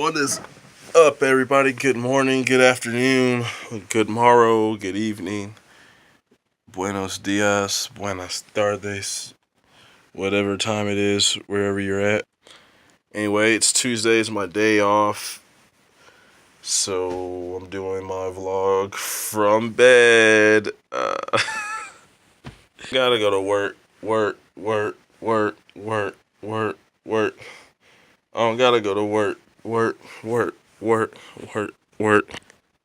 What is up, everybody? Good morning, good afternoon, good morrow, good evening. Buenos dias, buenas tardes, whatever time it is, wherever you're at. Anyway, it's Tuesday, it's my day off. So I'm doing my vlog from bed. Gotta go to work. I gotta go to work.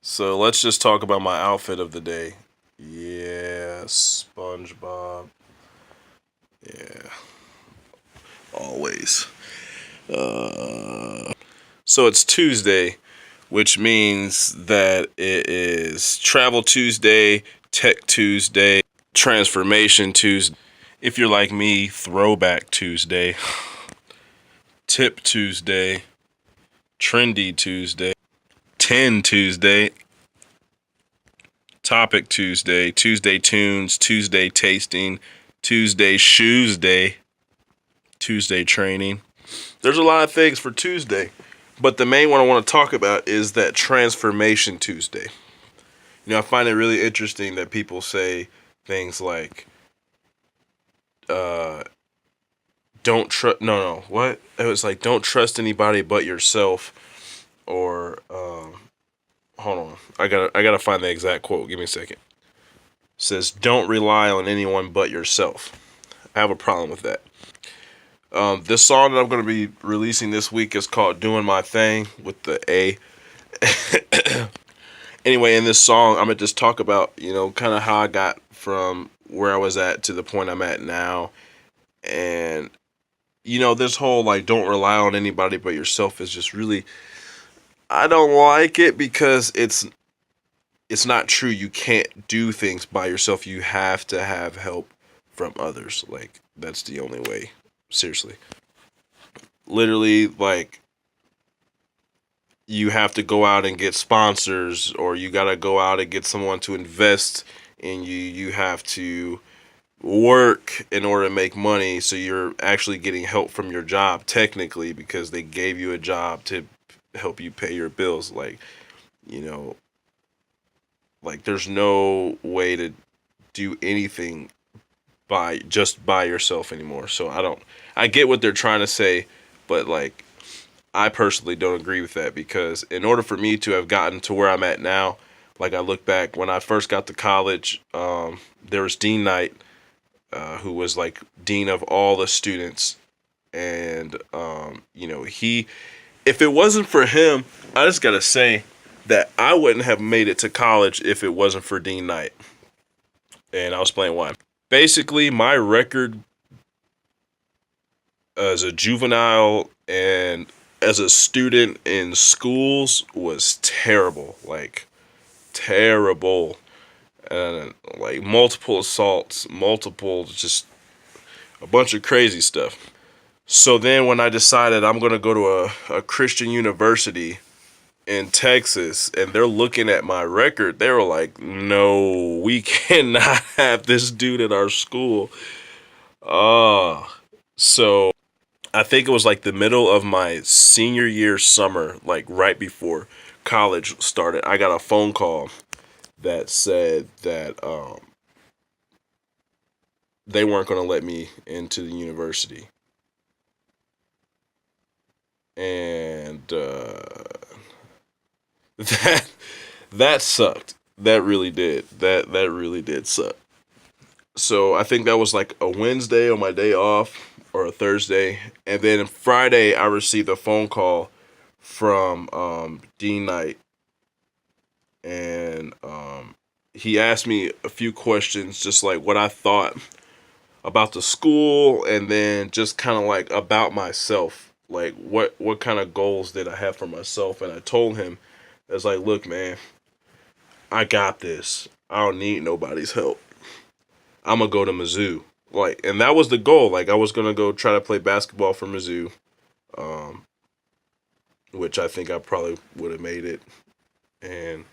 So let's just talk about my outfit of the day. Yeah, SpongeBob. Yeah, always. So it's Tuesday, which means that it is Travel Tuesday, Tech Tuesday, Transformation Tuesday. If you're like me, Throwback Tuesday, Tip Tuesday, Trendy Tuesday, 10 Tuesday, Topic Tuesday, Tuesday Tunes, Tuesday Tasting, Tuesday Shoes Day, Tuesday Training. There's a lot of things for Tuesday, but the main one I want to talk about is that Transformation Tuesday. You know, I find it really interesting that people say things like, don't trust, what? It was like, don't trust anybody but yourself, or, hold on, I gotta find the exact quote, give me a second. It says, don't rely on anyone but yourself. I have a problem with that. This song that I'm going to be releasing this week is called Doing My Thing with the A. Anyway, in this song, I'm going to just talk about, kind of how I got from where I was at to the point I'm at now. And, this whole, don't rely on anybody but yourself is just really, I don't like it because it's not true. You can't do things by yourself. You have to have help from others. That's the only way. Seriously. Literally, you have to go out and get sponsors, or you got to go out and get someone to invest in you. You have to work in order to make money, so you're actually getting help from your job, technically, because they gave you a job to help you pay your bills. There's no way to do anything by yourself anymore. So I get what they're trying to say, but I personally don't agree with that, because in order for me to have gotten to where I'm at now, I look back when I first got to college, there was Dean Knight, who was dean of all the students, and if it wasn't for him, I just gotta say that I wouldn't have made it to college if it wasn't for Dean Knight, and I'll explain why. Basically, my record as a juvenile and as a student in schools was terrible. Terrible. And multiple assaults, just a bunch of crazy stuff. So then when I decided I'm going to go to a Christian university in Texas, and they're looking at my record, they were like, no, we cannot have this dude at our school. So I think it was the middle of my senior year summer, right before college started, I got a phone call that said that they weren't going to let me into the university. And that sucked. That really did. That really did suck. So I think that was a Wednesday on my day off, or a Thursday. And then Friday, I received a phone call from Dean Knight. And he asked me a few questions, just what I thought about the school, and then just kind of about myself. What kind of goals did I have for myself? And I told him, I was look, man, I got this. I don't need nobody's help. I'm going to go to Mizzou. And that was the goal. I was going to go try to play basketball for Mizzou, which I think I probably would have made it and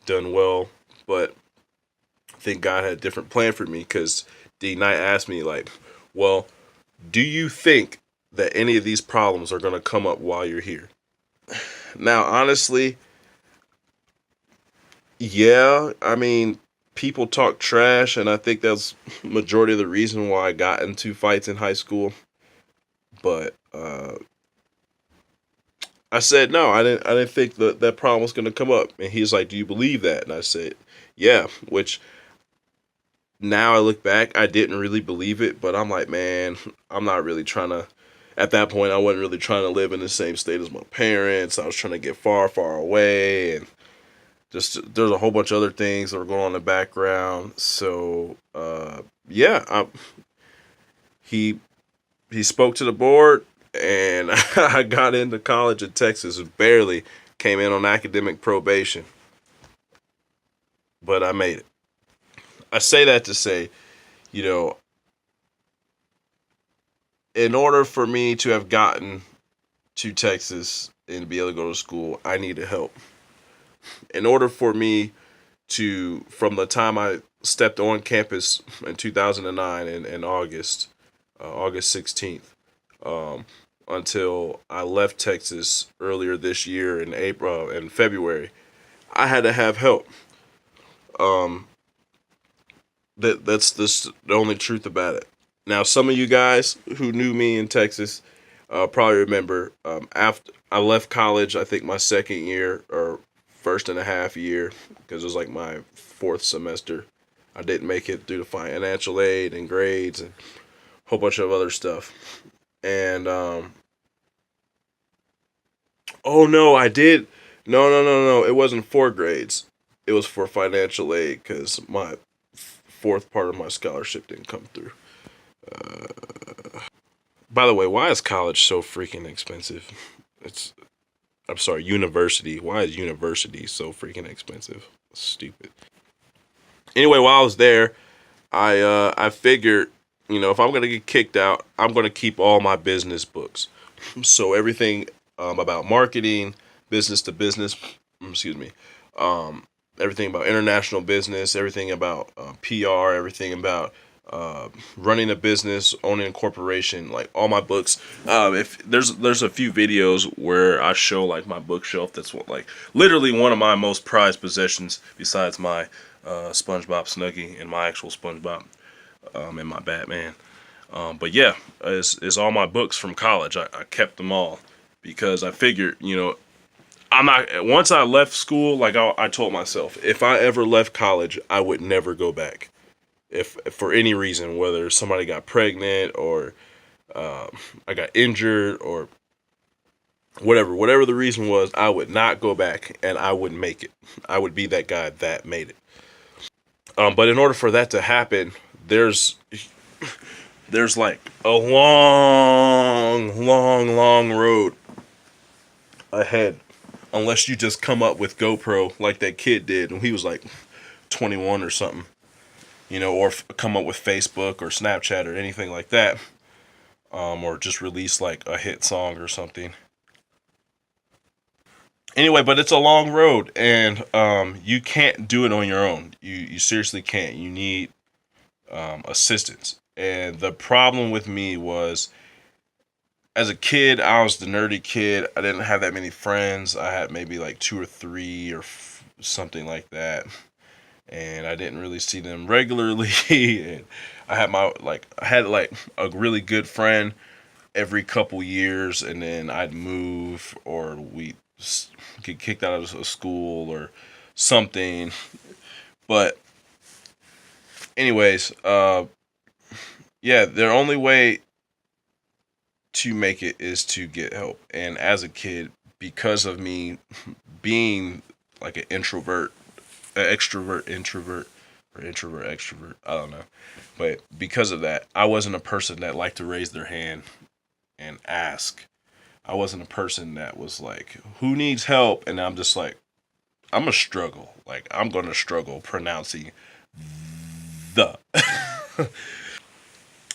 done well. But I think God had a different plan for me, because D Knight asked me, well, do you think that any of these problems are going to come up while you're here? Now, honestly, yeah, I mean, people talk trash, and I think that's majority of the reason why I got into fights in high school. But I said no. I didn't think that problem was going to come up. And he's like, "Do you believe that?" And I said, "Yeah." Which now I look back, I didn't really believe it, but I'm like, man, I'm not really trying to. At that point, I wasn't really trying to live in the same state as my parents. I was trying to get far, far away, and just there's a whole bunch of other things that were going on in the background. So, yeah, he he spoke to the board, and I got into college in Texas. Barely came in on academic probation, but I made it. I say that to say, you know, in order for me to have gotten to Texas and be able to go to school, I needed help. In order for me to, from the time I stepped on campus in 2009 in August, August 16th, um, until I left Texas earlier this year in April and February, I had to have help. Um, that's the only truth about it. Now, some of you guys who knew me in Texas probably remember after I left college. I think my second year or first and a half year, because it was like my fourth semester. I didn't make it due to financial aid and grades and a whole bunch of other stuff. And oh no, I did. No, no, no, no. It wasn't for grades. It was for financial aid because my fourth part of my scholarship didn't come through. By the way, why is college so freaking expensive? It's I'm sorry, university. Why is university so freaking expensive? Stupid. Anyway, while I was there, I figured, if I'm gonna get kicked out, I'm gonna keep all my business books. So everything about marketing, business to business, excuse me, um, everything about international business, everything about PR, everything about running a business, owning a corporation, like all my books. If there's a few videos where I show like my bookshelf. That's what like literally one of my most prized possessions besides my SpongeBob Snuggie and my actual SpongeBob and my Batman. But yeah, is all my books from college. I kept them all because I figured, I'm not. Once I left school, like I told myself, if I ever left college, I would never go back. If for any reason, whether somebody got pregnant or I got injured or whatever the reason was, I would not go back and I wouldn't make it. I would be that guy that made it. But in order for that to happen, there's there's like a long, long, long road ahead. Unless you just come up with GoPro like that kid did when he was like 21 or something, or come up with Facebook or Snapchat or anything like that, or just release like a hit song or something. Anyway, but it's a long road, and you can't do it on your own. You seriously can't. You need assistance. And the problem with me was, as a kid, I was the nerdy kid. I didn't have that many friends. I had maybe like two or three or something like that, and I didn't really see them regularly. And I had like a really good friend every couple years, and then I'd move or we get kicked out of school or something. But anyways, yeah, the only way to make it is to get help. And as a kid, because of me being like an introvert, extrovert, introvert, or introvert, extrovert, I don't know. But because of that, I wasn't a person that liked to raise their hand and ask. I wasn't a person that was like, who needs help? And I'm just like, I'm gonna struggle. Like I'm gonna struggle pronouncing the.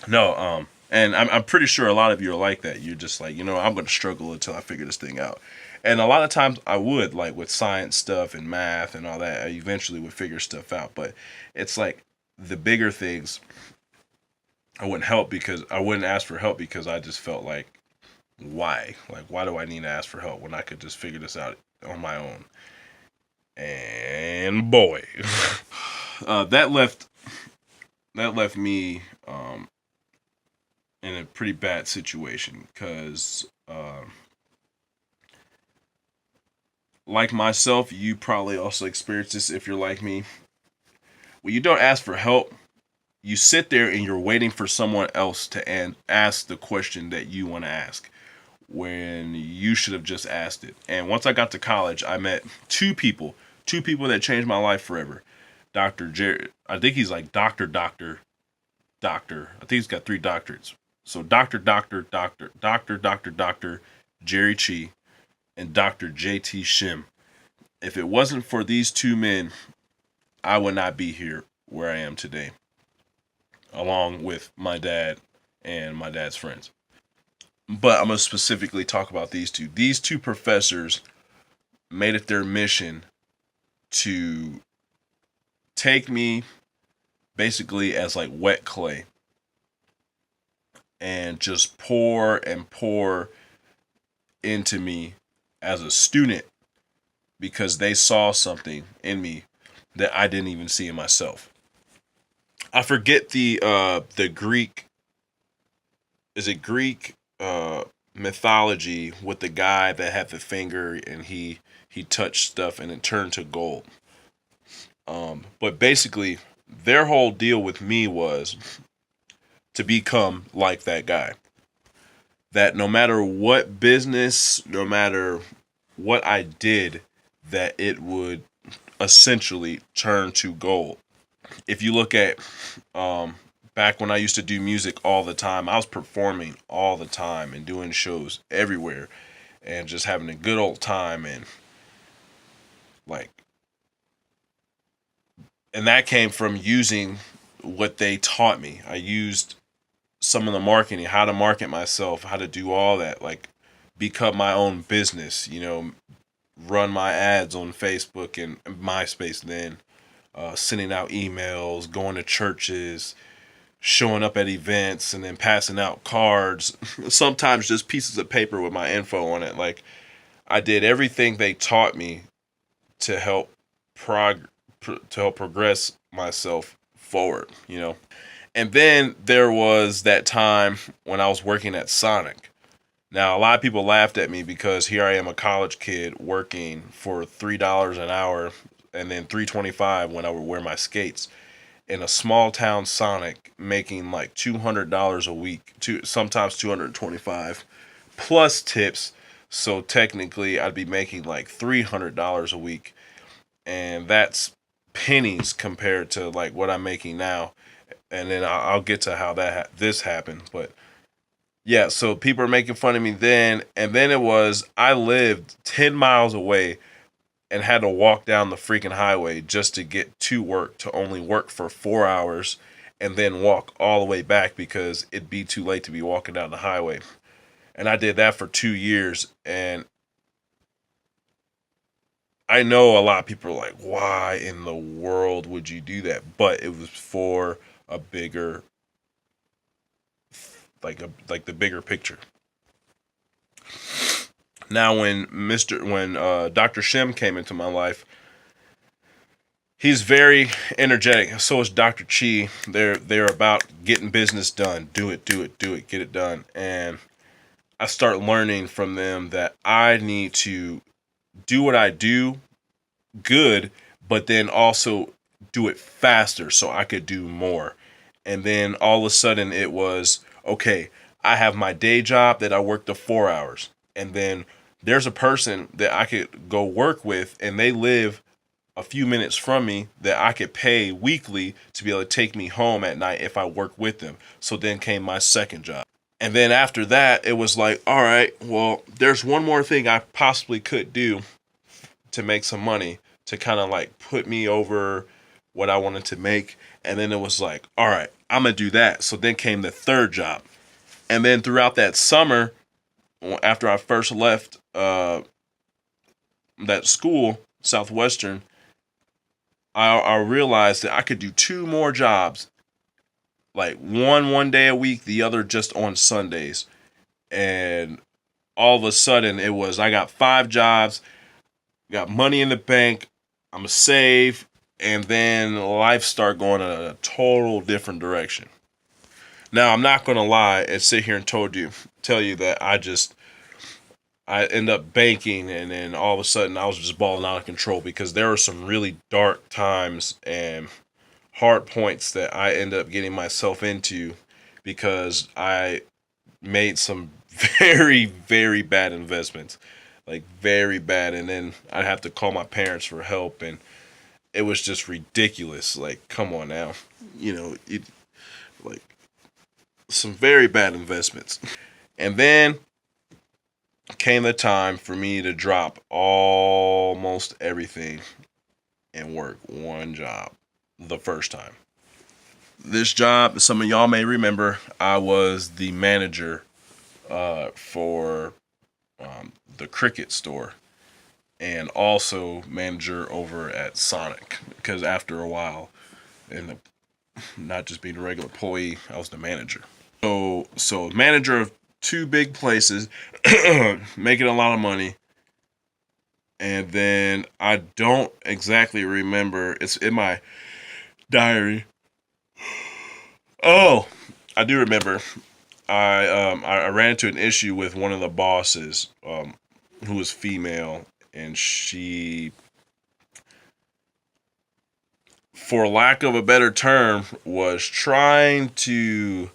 No, and I'm pretty sure a lot of you are like that. You're just like, I'm gonna struggle until I figure this thing out. And a lot of times I would, like with science stuff and math and all that, I eventually would figure stuff out. But it's like the bigger things I wouldn't ask for help because I just felt like why? Like, why do I need to ask for help when I could just figure this out on my own? And boy, that left me in a pretty bad situation because, like myself, you probably also experience this if you're like me. When you don't ask for help, you sit there and you're waiting for someone else to ask the question that you want to ask when you should have just asked it. And once I got to college, I met two people that changed my life forever. Dr. Jerry, I think he's like doctor. I think he's got three doctorates. So doctor, Jerry Chi, and Dr. JT Shim. If it wasn't for these two men, I would not be here where I am today, along with my dad and my dad's friends. But I'm going to specifically talk about these two. These two professors made it their mission to take me basically as like wet clay and just pour and pour into me as a student because they saw something in me that I didn't even see in myself. I forget the Greek, is it Greek mythology with the guy that had the finger and he touched stuff and it turned to gold. But basically their whole deal with me was to become like that guy. That no matter what business, no matter what I did, that it would essentially turn to gold. If you look at back when I used to do music all the time, I was performing all the time and doing shows everywhere and just having a good old time like and that came from using what they taught me. I used some of the marketing, how to market myself, how to do all that, like become my own business, run my ads on Facebook and MySpace then, sending out emails, going to churches, showing up at events, and then passing out cards, sometimes just pieces of paper with my info on it. Like, I did everything they taught me to help progress myself forward. And then there was that time when I was working at Sonic. Now, a lot of people laughed at me because here I am, a college kid working for $3 an hour and then $3.25 when I would wear my skates in a small town Sonic, making like $200 a week, sometimes 225 plus tips. So technically, I'd be making like $300 a week, and that's pennies compared to like what I'm making now. And then I'll get to how this happened, but yeah, so people are making fun of me then, and then it was I lived 10 miles away and had to walk down the freaking highway just to get to work, to only work for 4 hours and then walk all the way back because it'd be too late to be walking down the highway. And I did that for 2 years, and I know a lot of people are like, why in the world would you do that? But it was for a bigger, like the bigger picture. Now, when Dr. Shim came into my life, he's very energetic. So is Dr. Chi. They're about getting business done. Do it, get it done. And I start learning from them that I need to do what I do good, but then also do it faster so I could do more. And then all of a sudden it was, okay, I have my day job that I work the 4 hours. And then there's a person that I could go work with and they live a few minutes from me that I could pay weekly to be able to take me home at night if I work with them. So then came my second job. And then after that, it was like, all right, well, there's one more thing I possibly could do to make some money to kind of like put me over what I wanted to make. And then it was like, all right, I'm going to do that. So then came the third job. And then throughout that summer, after I first left that school, Southwestern, I realized that I could do two more jobs, like one day a week, the other just on Sundays. And all of a sudden it was I got 5 jobs, got money in the bank, I'm a save, and then life start going in a total different direction. Now I'm not gonna lie and sit here and tell you that I end up banking, and then all of a sudden I was just balling out of control, because there were some really dark times and hard points that I end up getting myself into because I made some very, very bad investments, like very bad. And then I'd have to call my parents for help, and it was just ridiculous. Like, come on now, like some very bad investments. And then came the time for me to drop almost everything and work one job the first time. This job, some of y'all may remember, I was the manager for the Cricket store, and also manager over at Sonic, because after a while, and not just being a regular employee, I was the manager. So manager of 2 big places, making a lot of money. And then I don't exactly remember. It's in my diary. Oh, I do remember. I ran into an issue with one of the bosses, who was female, and she, for lack of a better term, was trying to,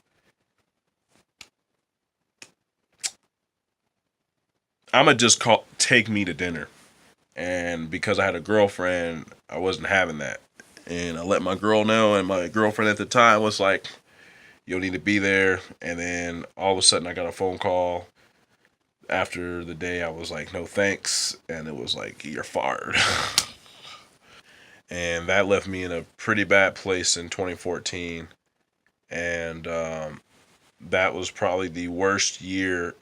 I'ma just take me to dinner. And because I had a girlfriend, I wasn't having that. And I let my girl know, and my girlfriend at the time was like, "You'll need to be there." And then all of a sudden I got a phone call after the day. I was like, "No thanks." And it was like, "You're fired." And that left me in a pretty bad place in 2014. And that was probably the worst year.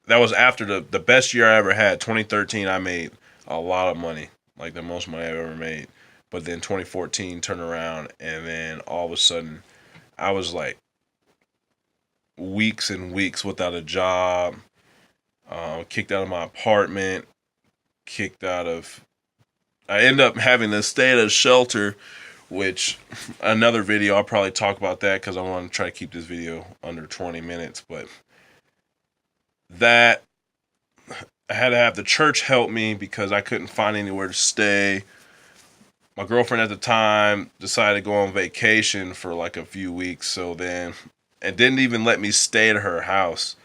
That was after the best year I ever had. 2013, I made a lot of money, like the most money I've ever made. But then 2014 turned around, and then all of a sudden I was like weeks and weeks without a job, kicked out of my apartment, I ended up having to stay at a shelter, which another video, I'll probably talk about that because I want to try to keep this video under 20 minutes. But that, I had to have the church help me because I couldn't find anywhere to stay. My girlfriend at the time decided to go on vacation for like a few weeks, so then it didn't even let me stay at her house.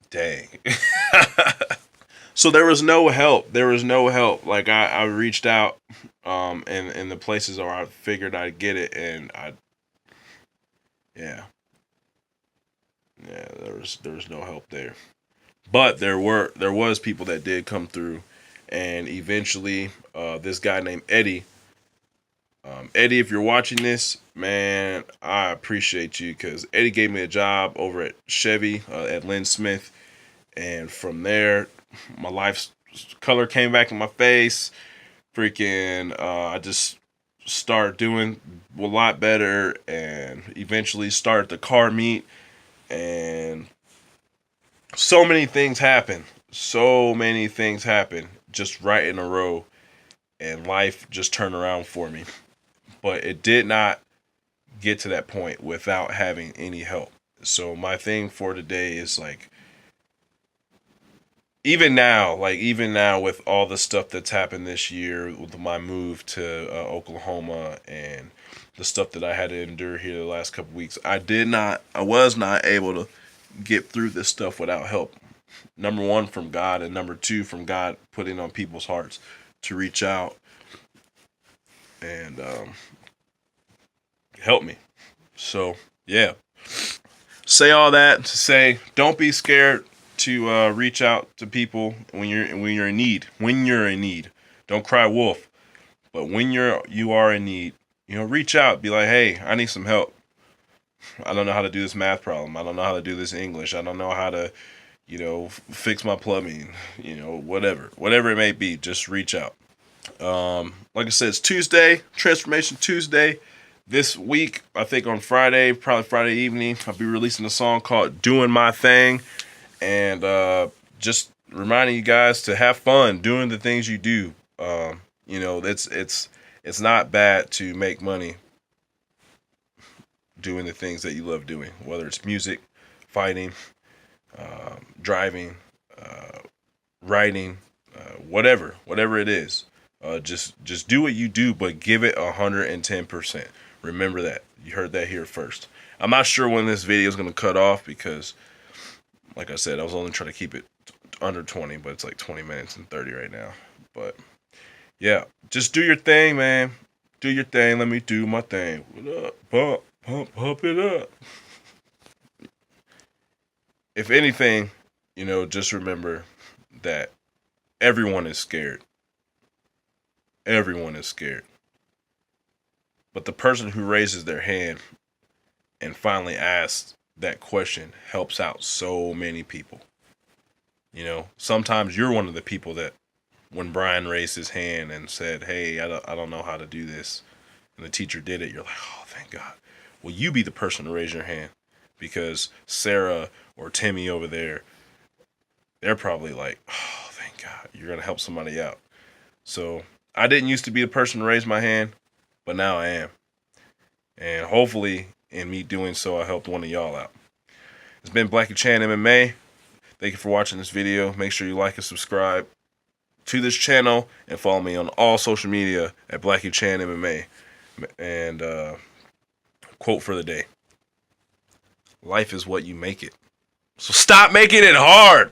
Dang. So there was no help. Like I reached out, in the places where I figured I'd get it, and yeah, there was no help there. But there was people that did come through, and eventually, this guy named Eddie. Eddie, if you're watching this, man, I appreciate you, because Eddie gave me a job over at Chevy, at Lynn Smith, and from there, my life's color came back in my face. Freaking, I just started doing a lot better, and eventually started the car meet, and so many things happen. So many things happen just right in a row, and life just turned around for me. But it did not get to that point without having any help. So my thing for today is like, even now with all the stuff that's happened this year with my move to Oklahoma, and the stuff that I had to endure here the last couple weeks, I was not able to get through this stuff without help. Number one, from God, and number two, from God putting on people's hearts to reach out and help me. So yeah, say all that to say, don't be scared to reach out to people when you're in need. When you're in need, don't cry wolf. But when you are in need, reach out. Be like, hey, I need some help. I don't know how to do this math problem. I don't know how to do this English. I don't know how to, fix my plumbing. Whatever it may be. Just reach out. Like I said, it's Tuesday, Transformation Tuesday. This week, I think on Friday, probably Friday evening, I'll be releasing a song called "Doing My Thing." And just reminding you guys to have fun doing the things you do. You know, it's not bad to make money doing the things that you love doing, whether it's music, fighting, driving, uh, writing, whatever it is. Just do what you do, but give it 110%. Remember that. You heard that here first. I'm not sure when this video is gonna cut off because, like I said, I was only trying to keep it under 20, but it's like 20 minutes and 30 right now. But yeah, just do your thing, man. Do your thing. Let me do my thing. What up? Pump it up. If anything, just remember that everyone is scared. Everyone is scared. But the person who raises their hand and finally asks that question helps out so many people. Sometimes you're one of the people that when Brian raised his hand and said, "Hey, I don't know how to do this," and the teacher did it, you're like, "Oh, thank God." Well, you be the person to raise your hand because Sarah or Timmy over there, they're probably like, "Oh, thank God, you're going to help somebody out." So I didn't used to be the person to raise my hand, but now I am. And hopefully in me doing so, I helped one of y'all out. It's been Blackiechanmma. Thank you for watching this video. Make sure you like and subscribe to this channel and follow me on all social media at Blackiechanmma. And quote for the day: life is what you make it. So stop making it hard.